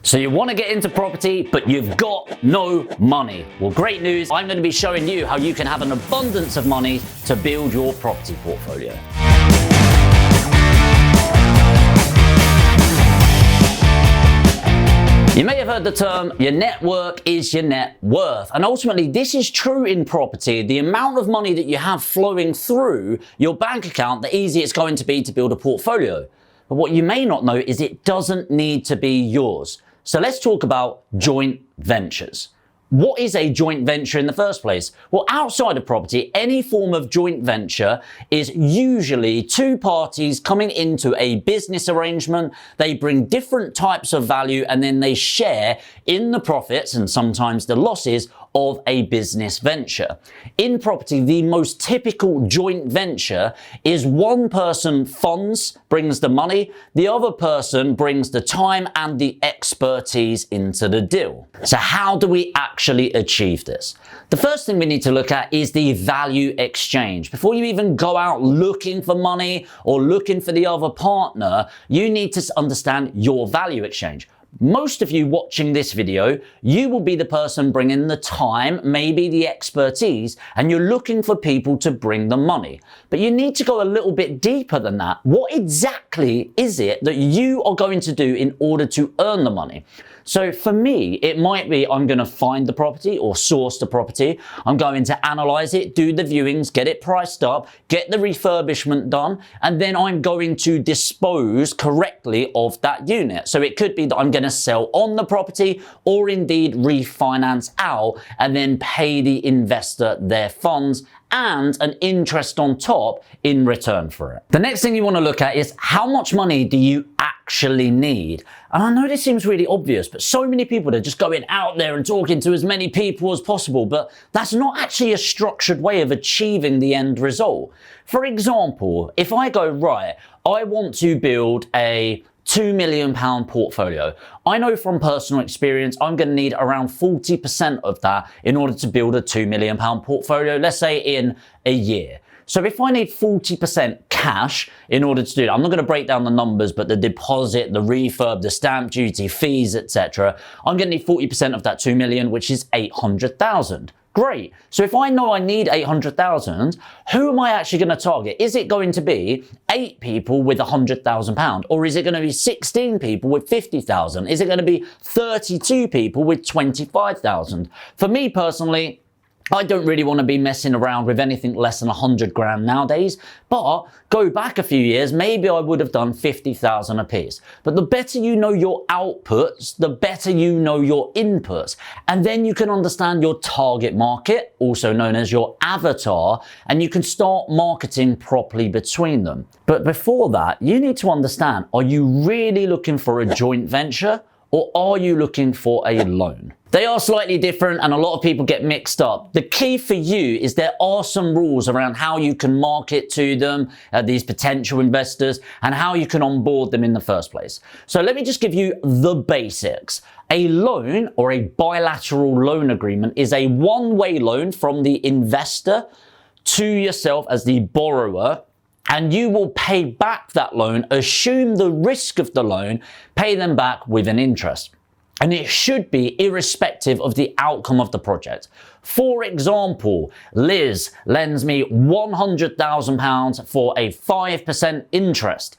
So you want to get into property, but you've got no money. Well, great news. I'm going to be showing you how you can have an abundance of money to build your property portfolio. You may have heard the term, your network is your net worth. And ultimately, this is true in property. The amount of money that you have flowing through your bank account, the easier it's going to be to build a portfolio. But what you may not know is it doesn't need to be yours. So let's talk about joint ventures. What is a joint venture in the first place? Well, outside of property, any form of joint venture is usually two parties coming into a business arrangement. They bring different types of value and then they share in the profits and sometimes the losses of a business venture. In property, the most typical joint venture is one person funds, brings the money, the other person brings the time and the expertise into the deal. So how do we actually achieve this? The first thing we need to look at is the value exchange. Before you even go out looking for money or looking for the other partner, you need to understand your value exchange. Most of you watching this video, you will be the person bringing the time, maybe the expertise, and you're looking for people to bring the money. But you need to go a little bit deeper than that. What exactly is it that you are going to do in order to earn the money? So for me, it might be I'm going to find the property or source the property. I'm going to analyze it, do the viewings, get it priced up, get the refurbishment done, and then I'm going to dispose correctly of that unit. So it could be that I'm going to sell on the property or indeed refinance out and then pay the investor their funds and an interest on top in return for it. The next thing you want to look at is how much money do you actually need? And I know this seems really obvious, but so many people are just going out there and talking to as many people as possible, but that's not actually a structured way of achieving the end result. For example, if I go, right, I want to build a £2 million portfolio. I know from personal experience, I'm going to need around 40% of that in order to build a £2 million portfolio, let's say in a year. So if I need 40% cash in order to do that, I'm not going to break down the numbers, but the deposit, the refurb, the stamp duty, fees, etc. I'm going to need 40% of that 2 million, which is 800,000. Great. So if I know I need 800,000, who am I actually going to target? Is it going to be 8 people with £100,000? Or is it going to be 16 people with 50,000? Is it going to be 32 people with 25,000? For me personally, I don't really want to be messing around with anything less than 100 grand nowadays, but go back a few years, maybe I would have done 50,000 a piece. But the better you know your outputs, the better you know your inputs. And then you can understand your target market, also known as your avatar, and you can start marketing properly between them. But before that, you need to understand, are you really looking for a joint venture or are you looking for a loan? They are slightly different and a lot of people get mixed up. The key for you is there are some rules around how you can market to them, these potential investors, and how you can onboard them in the first place. So let me just give you the basics. A loan or a bilateral loan agreement is a one-way loan from the investor to yourself as the borrower, and you will pay back that loan, assume the risk of the loan, pay them back with an interest. And it should be irrespective of the outcome of the project. For example, Liz lends me £100,000 for a 5% interest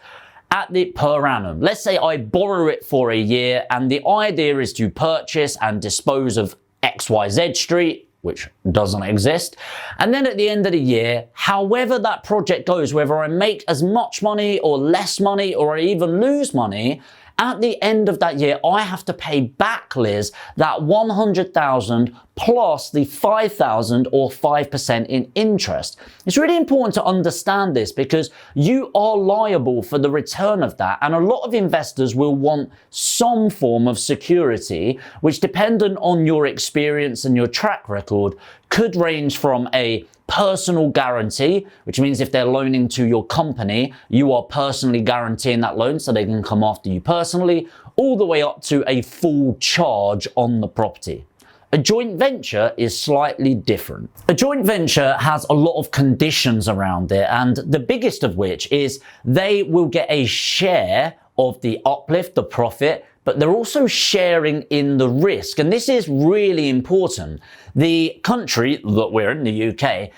per annum. Let's say I borrow it for a year and the idea is to purchase and dispose of XYZ Street, which doesn't exist. And then at the end of the year, however that project goes, whether I make as much money or less money or I even lose money, at the end of that year, I have to pay back Liz that 100,000 plus the 5,000 or 5% in interest. It's really important to understand this because you are liable for the return of that. And a lot of investors will want some form of security, which dependent on your experience and your track record could range from a personal guarantee, which means if they're loaning to your company, you are personally guaranteeing that loan so they can come after you personally, all the way up to a full charge on the property. A joint venture is slightly different. A joint venture has a lot of conditions around it, and the biggest of which is they will get a share of the uplift, the profit, but they're also sharing in the risk. And this is really important. The country that we're in, the UK,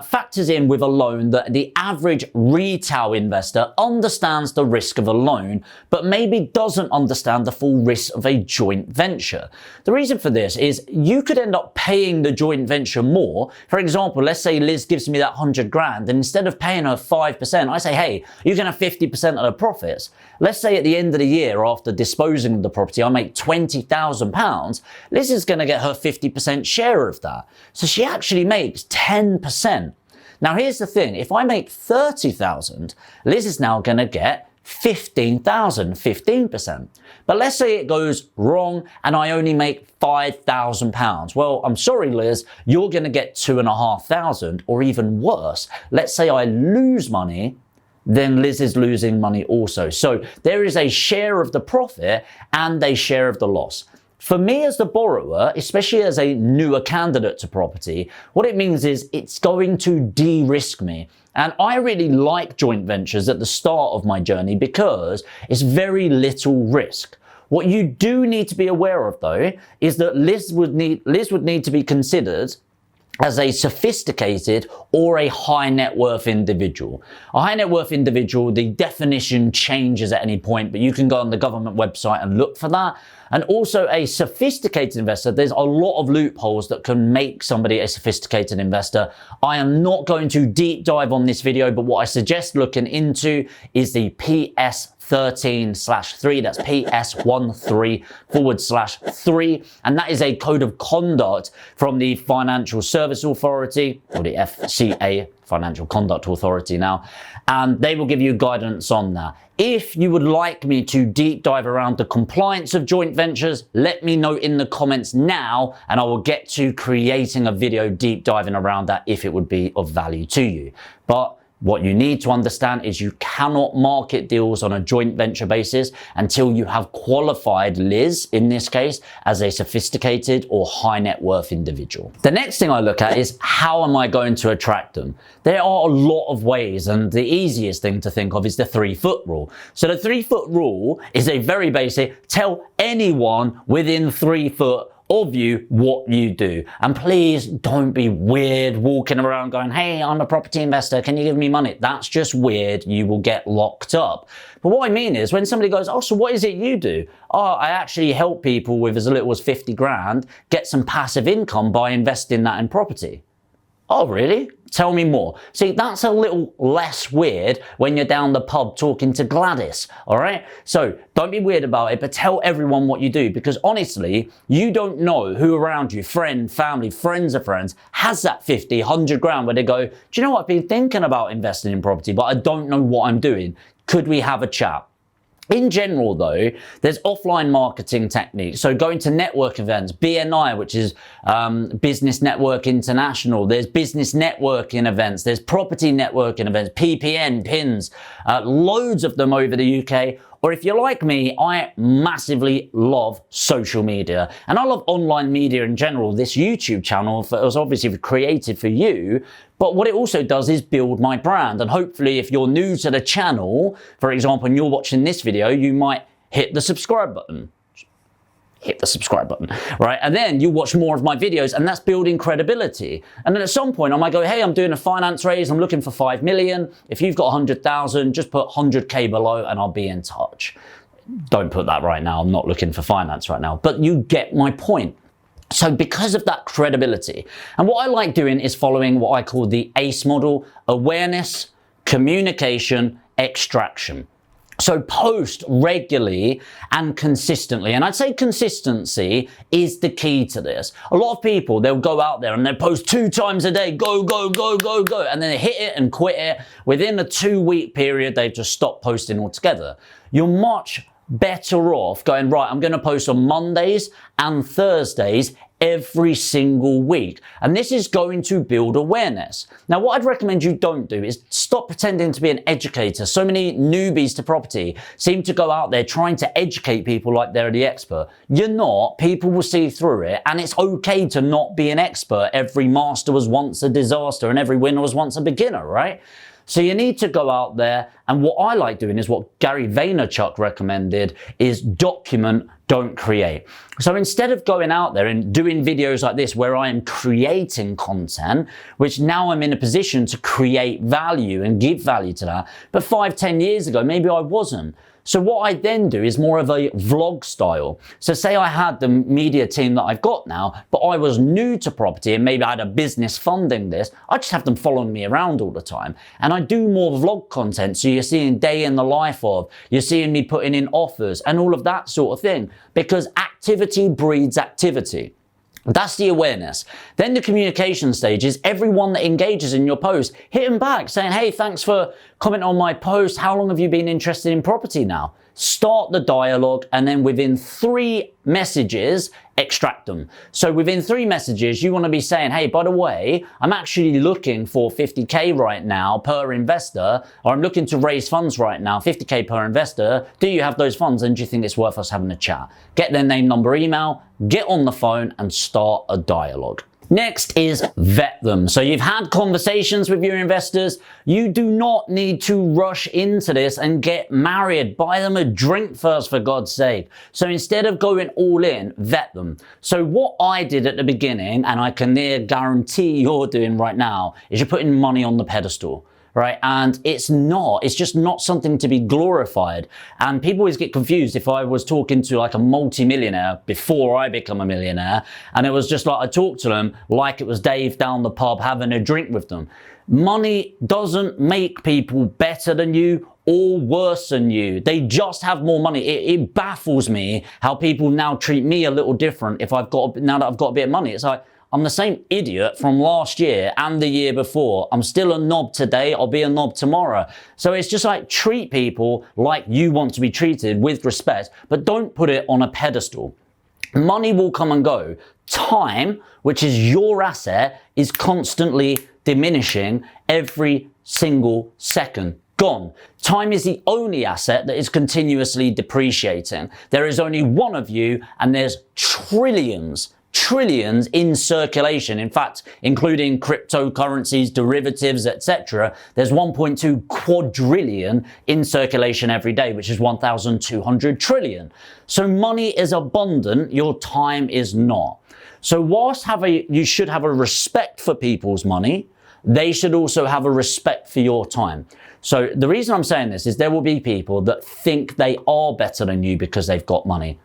factors in with a loan that the average retail investor understands the risk of a loan, but maybe doesn't understand the full risk of a joint venture. The reason for this is you could end up paying the joint venture more. For example, let's say Liz gives me that 100 grand, and instead of paying her 5%, I say, hey, you can have 50% of the profits. Let's say at the end of the year, after disposing of the property, I make £20,000. Liz is going to get her 50% share of that. So she actually makes 10%. Now here's the thing, if I make 30,000, Liz is now going to get 15,000, 15%. But let's say it goes wrong and I only make £5,000. Well, I'm sorry, Liz, you're going to get 2,500, or even worse. Let's say I lose money, then Liz is losing money also. So there is a share of the profit and a share of the loss. For me as the borrower, especially as a newer candidate to property, what it means is it's going to de-risk me. And I really like joint ventures at the start of my journey because it's very little risk. What you do need to be aware of though, is that Liz would need to be considered as a sophisticated or a high net worth individual. A high net worth individual, the definition changes at any point, but you can go on the government website and look for that. And also a sophisticated investor, there's a lot of loopholes that can make somebody a sophisticated investor. I am not going to deep dive on this video, but what I suggest looking into is the PS13/3, that's PS13/3, and that is a code of conduct from the Financial Service Authority, or the FCA, Financial Conduct Authority now, and they will give you guidance on that. If you would like me to deep dive around the compliance of joint ventures, let me know in the comments now, and I will get to creating a video deep diving around that if it would be of value to you. But what you need to understand is you cannot market deals on a joint venture basis until you have qualified Liz, in this case, as a sophisticated or high net worth individual. The next thing I look at is how am I going to attract them? There are a lot of ways, and the easiest thing to think of is the 3-foot rule. So the 3-foot rule is a very basic, tell anyone within 3 foot of you what you do. And please don't be weird walking around going, hey, I'm a property investor, can you give me money? That's just weird. You will get locked up. But what I mean is when somebody goes, oh, so what is it you do? Oh, I actually help people with as little as 50 grand get some passive income by investing that in property. Oh, really? Tell me more. See, that's a little less weird when you're down the pub talking to Gladys, all right? So don't be weird about it, but tell everyone what you do, because honestly, you don't know who around you, friend, family, friends of friends, has that 50, 100 grand where they go, do you know what, I've been thinking about investing in property, but I don't know what I'm doing. Could we have a chat? In general though, there's offline marketing techniques. So going to network events, BNI, which is Business Network International. There's business networking events. There's property networking events, PPN, PINs, loads of them over the UK. Or if you're like me, I massively love social media. And I love online media in general. This YouTube channel was obviously created for you, but what it also does is build my brand. And hopefully if you're new to the channel, for example, and you're watching this video, you might hit the subscribe button. Hit the subscribe button, right? And then you watch more of my videos, and that's building credibility. And then at some point I might go, hey, I'm doing a finance raise, I'm looking for 5 million. If you've got 100,000, just put 100K below and I'll be in touch. Don't put that right now, I'm not looking for finance right now, but you get my point. So because of that credibility, and what I like doing is following what I call the ACE model: awareness, communication, extraction. So post regularly and consistently. And I'd say consistency is the key to this. A lot of people, they'll go out there and they'll post 2 times a day, go, go, go, go, go. And then they hit it and quit it. Within a 2-week period, they've just stopped posting altogether. You're much better off going, right, I'm going to post on Mondays and Thursdays every single week. And this is going to build awareness. Now, what I'd recommend you don't do is stop pretending to be an educator. So many newbies to property seem to go out there trying to educate people like they're the expert. You're not. People will see through it. And it's okay to not be an expert. Every master was once a disaster and every winner was once a beginner, right? So you need to go out there, and what I like doing is what Gary Vaynerchuk recommended is document, don't create. So instead of going out there and doing videos like this where I am creating content, which now I'm in a position to create value and give value to that, but 5-10 years ago, maybe I wasn't. So what I then do is more of a vlog style. So say I had the media team that I've got now, but I was new to property and maybe I had a business funding this, I just have them following me around all the time. And I do more vlog content. So you're seeing day in the life of, you're seeing me putting in offers and all of that sort of thing, because activity breeds activity. That's the awareness. Then the communication stage is everyone that engages in your post, hit them back saying, hey, thanks for commenting on my post. How long have you been interested in property now? Start the dialogue, and then within 3 messages, extract them. So within 3 messages, you want to be saying, hey, by the way, I'm actually looking for 50K right now per investor, or I'm looking to raise funds right now, 50K per investor. Do you have those funds, and do you think it's worth us having a chat? Get their name, number, email, get on the phone and start a dialogue. Next is vet them. So you've had conversations with your investors. You do not need to rush into this and get married. Buy them a drink first, for God's sake. So instead of going all in, vet them. So what I did at the beginning, and I can near guarantee you're doing right now, is you're putting money on the pedestal. Right? And it's just not something to be glorified. And people always get confused if I was talking to like a multi-millionaire before I become a millionaire, and it was just like I talked to them like it was Dave down the pub having a drink with them. Money doesn't make people better than you or worse than you. They just have more money. It baffles me how people now treat me a little different now that I've got a bit of money. It's like, I'm the same idiot from last year and the year before. I'm still a knob today, I'll be a knob tomorrow. So it's just like, treat people like you want to be treated with respect, but don't put it on a pedestal. Money will come and go. Time, which is your asset, is constantly diminishing every single second. Gone. Time is the only asset that is continuously depreciating. There is only one of you, and there's trillions in circulation. In fact, including cryptocurrencies, derivatives, etc., there's 1.2 quadrillion in circulation every day, which is 1,200 trillion. So money is abundant, your time is not. So whilst you should have a respect for people's money, they should also have a respect for your time. So the reason I'm saying this is there will be people that think they are better than you because they've got money.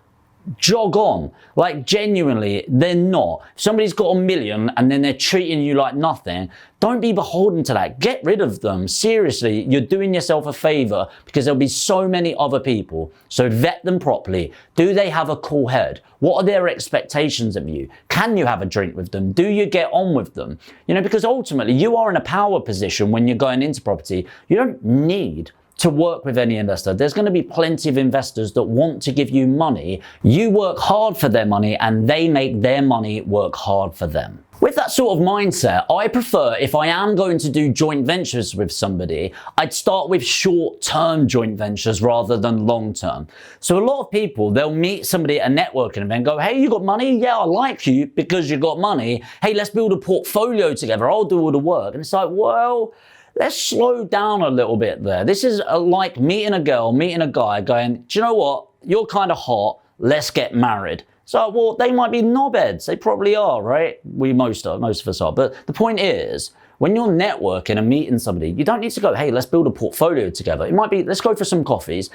Jog on. Like, genuinely, they're not. If somebody's got $1 million and then they're treating you like nothing, don't be beholden to that. Get rid of them. Seriously, you're doing yourself a favor, because there'll be so many other people. So vet them properly. Do they have a cool head? What are their expectations of you? Can you have a drink with them? Do you get on with them? Because ultimately you are in a power position when you're going into property. You don't need to work with any investor. There's going to be plenty of investors that want to give you money. You work hard for their money, and they make their money work hard for them. With that sort of mindset, I prefer, if I am going to do joint ventures with somebody, I'd start with short-term joint ventures rather than long-term. So a lot of people, they'll meet somebody at a networking event and go, hey, you got money? Yeah, I like you because you got money. Hey, let's build a portfolio together. I'll do all the work. And it's like, well, let's slow down a little bit there. This is like meeting a girl, meeting a guy, going, do you know what? You're kind of hot. Let's get married. So, well, they might be knobheads. They probably are, right? Most of us are. But the point is, when you're networking and meeting somebody, you don't need to go, hey, let's build a portfolio together. It might be, let's go for some coffees.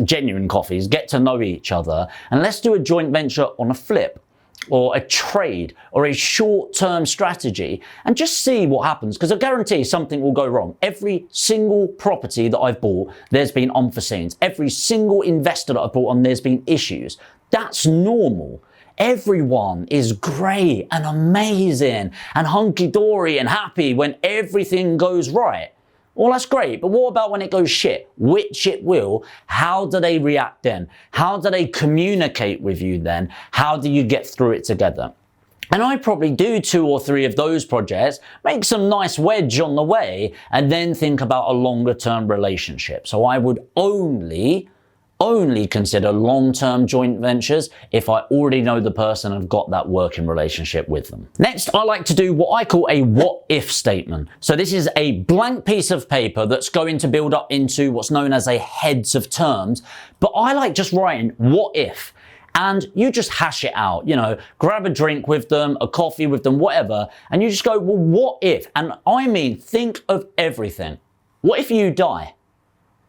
Genuine coffees, get to know each other, and let's do a joint venture on a flip, or a trade, or a short-term strategy, and just see what happens, because I guarantee something will go wrong. Every single property that I've bought, there's been unforeseens. Every single investor that I've bought on, there's been issues. That's normal. Everyone is great and amazing and hunky-dory and happy when everything goes right. Well, that's great, but what about when it goes shit? Which it will. How do they react then? How do they communicate with you then? How do you get through it together? And I probably do 2 or 3 of those projects, make some nice wedge on the way, and then think about a longer term relationship. So I would only only consider long-term joint ventures if I already know the person and have got that working relationship with them. Next, I like to do what I call a what-if statement. So this is a blank piece of paper that's going to build up into what's known as a heads of terms, but I like just writing what if. And you just hash it out, grab a drink with them, a coffee with them, whatever, and you just go, well, what if? And I mean, think of everything. What if you die?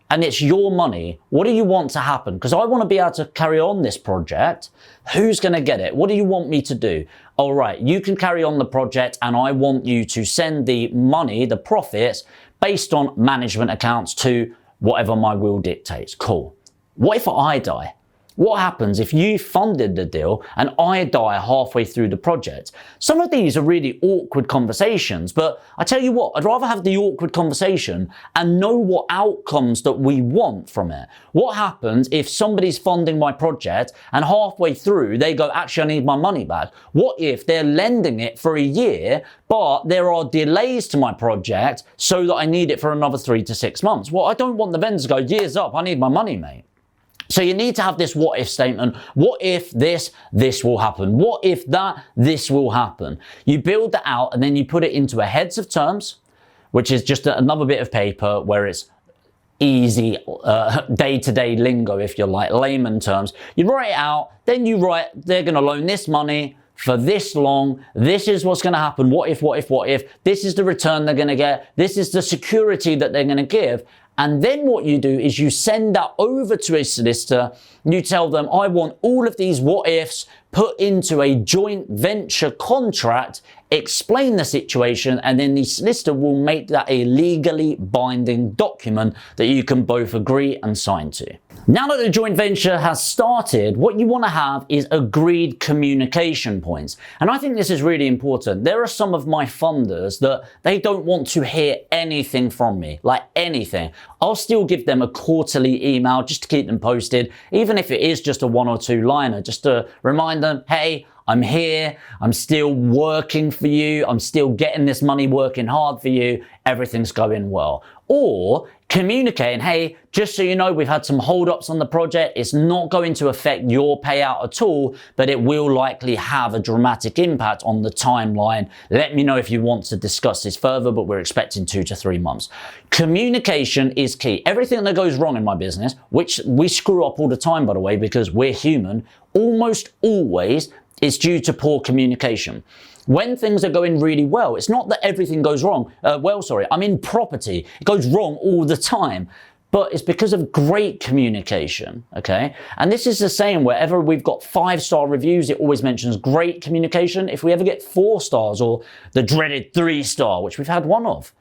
And it's your money. What do you want to happen? Because I want to be able to carry on this project. Who's going to get it? What do you want me to do? All right, you can carry on the project and I want you to send the money, the profits, based on management accounts to whatever my will dictates. Cool. What if I die? What happens if you funded the deal and I die halfway through the project? Some of these are really awkward conversations, but I tell you what, I'd rather have the awkward conversation and know what outcomes that we want from it. What happens if somebody's funding my project and halfway through they go, actually, I need my money back? What if they're lending it for a year, but there are delays to my project so that I need it for another 3 to 6 months? Well, I don't want the vendors to go, years up, I need my money, mate. So you need to have this what if statement. What if this will happen? What if that, this will happen? You build that out and then you put it into a heads of terms, which is just another bit of paper where it's easy day-to-day lingo, if you like, layman terms. You write it out, then you write, they're going to loan this money for this long. This is what's going to happen. What if, what if, what if? This is the return they're going to get. This is the security that they're going to give. And then what you do is you send that over to a solicitor. You tell them, I want all of these what ifs put into a joint venture contract, explain the situation, and then the solicitor will make that a legally binding document that you can both agree and sign to. Now that the joint venture has started, what you want to have is agreed communication points. And I think this is really important. There are some of my funders that they don't want to hear anything from me, like anything. I'll still give them a quarterly email just to keep them posted, even if it is just a 1 or 2 liner, just to remind them, hey, I'm here, I'm still working for you, I'm still getting this money, working hard for you, everything's going well. Or communicating, hey, just so you know, we've had some hold-ups on the project, it's not going to affect your payout at all, but it will likely have a dramatic impact on the timeline. Let me know if you want to discuss this further, but we're expecting 2 to 3 months. Communication is key. Everything that goes wrong in my business, which we screw up all the time, by the way, because we're human, almost always is due to poor communication. When things are going really well, it's not that everything goes wrong. I'm in property. It goes wrong all the time, but it's because of great communication, okay? And this is the same wherever we've got 5-star reviews, it always mentions great communication. If we ever get 4 stars or the dreaded 3-star, which we've had one of,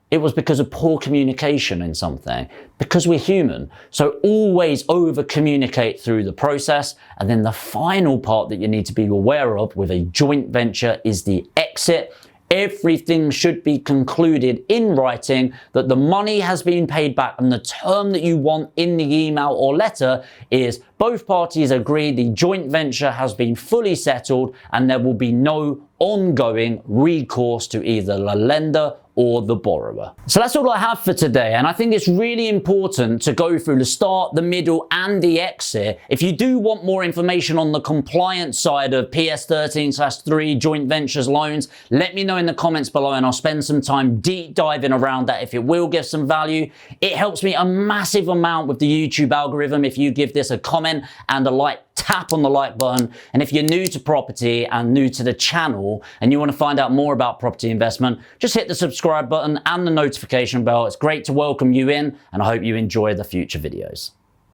it was because of poor communication in something, because we're human. So always over communicate through the process. And then the final part that you need to be aware of with a joint venture is the exit. Everything should be concluded in writing that the money has been paid back, and the term that you want in the email or letter is both parties agree the joint venture has been fully settled and there will be no ongoing recourse to either the lender or the borrower. So that's all I have for today, and I think it's really important to go through the start, the middle, and the exit. If you do want more information on the compliance side of PS13/3 joint ventures loans, let me know in the comments below and I'll spend some time deep diving around that if it will give some value. It helps me a massive amount with the YouTube algorithm if you give this a comment and a like. Tap on the like button. And if you're new to property and new to the channel and you want to find out more about property investment, just hit the subscribe button and the notification bell. It's great to welcome you in, and I hope you enjoy the future videos.